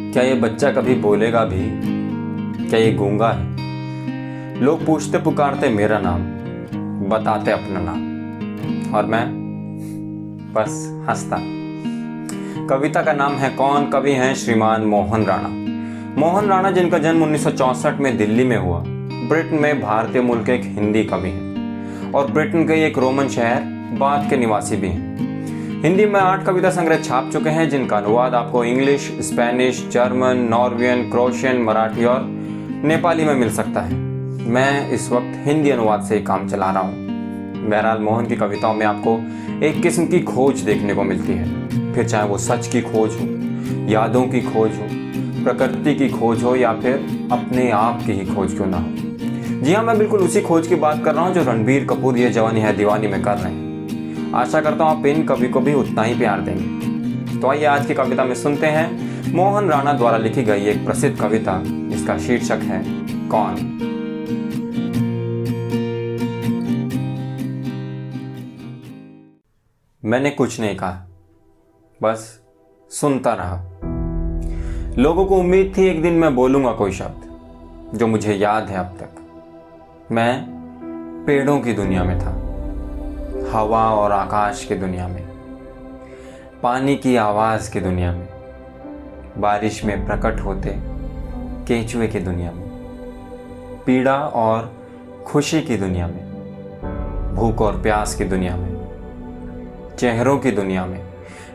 क्या ये बच्चा कभी बोलेगा भी? क्या ये गूंगा है? लोग पूछते पुकारते मेरा नाम, बताते अपना नाम, और मैं बस हंसता। कविता का नाम है कौन? कवि हैं श्रीमान मोहन राणा। मोहन राणा, जिनका जन्म 1964 में दिल्ली में हुआ, ब्रिटेन में भारतीय मूल के एक हिंदी कवि हैं और ब्रिटेन के एक रोमन शहर बाथ के निवासी भी हैं। हिंदी में 8 कविता संग्रह छाप चुके हैं, जिनका अनुवाद आपको English, Spanish, German, Norwegian, Croatian, Marathi और नेपाली में मिल सकता है। मैं इस वक्त हिंदी अनुवाद से काम चला रहा हूँ। बहरहाल, मोहन की कविताओं में आपको एक किस्म की खोज देखने को मिलती है, फिर चाहे वो सच की खोज हो, यादों की खोज हो, प्रकृति की खोज हो या फिर अपने आप की ही खोज क्यों ना हो। जी हाँ, मैं बिल्कुल उसी खोज की बात कर रहा हूँ जो रणबीर कपूर ये जवानी है दीवानी में कर रहे हैं। आशा करता हूँ आप इन कवि को भी उतना ही प्यार देंगे। तो आइए आज की कविता में सुनते हैं मोहन राणा द्वारा लिखी गई एक प्रसिद्ध कविता, जिसका शीर्षक है कौन। मैंने कुछ नहीं कहा, बस सुनता रहा। लोगों को उम्मीद थी एक दिन मैं बोलूंगा कोई शब्द जो मुझे याद है अब तक। मैं पेड़ों की दुनिया में था, हवा और आकाश की दुनिया में, पानी की आवाज़ की दुनिया में, बारिश में प्रकट होते केंचुए की दुनिया में, पीड़ा और खुशी की दुनिया में, भूख और प्यास की दुनिया में, चेहरों की दुनिया में,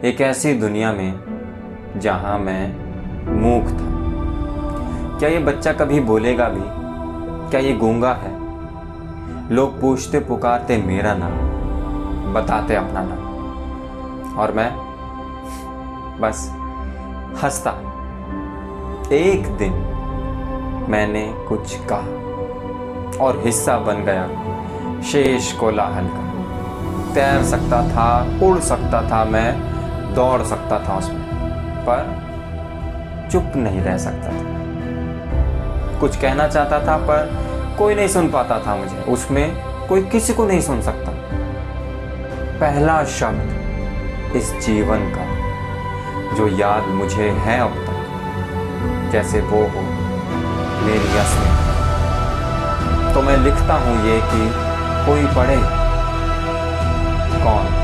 एक ऐसी दुनिया में जहां मैं मूक था। क्या ये बच्चा कभी बोलेगा भी? क्या ये गूंगा है? लोग पूछते पुकारते मेरा नाम, बताते अपना नाम, और मैं बस हंसता। एक दिन मैंने कुछ कहा और हिस्सा बन गया शेष कोलाहल का। तैर सकता था, उड़ सकता था, मैं दौड़ सकता था उसमें, पर चुप नहीं रह सकता था। कुछ कहना चाहता था पर कोई नहीं सुन पाता था मुझे, उसमें कोई किसी को नहीं सुन सकता। पहला शब्द इस जीवन का जो याद मुझे है अब तक, जैसे वो हो मेरी असली। तो मैं लिखता हूँ ये कि कोई पढ़े कौन।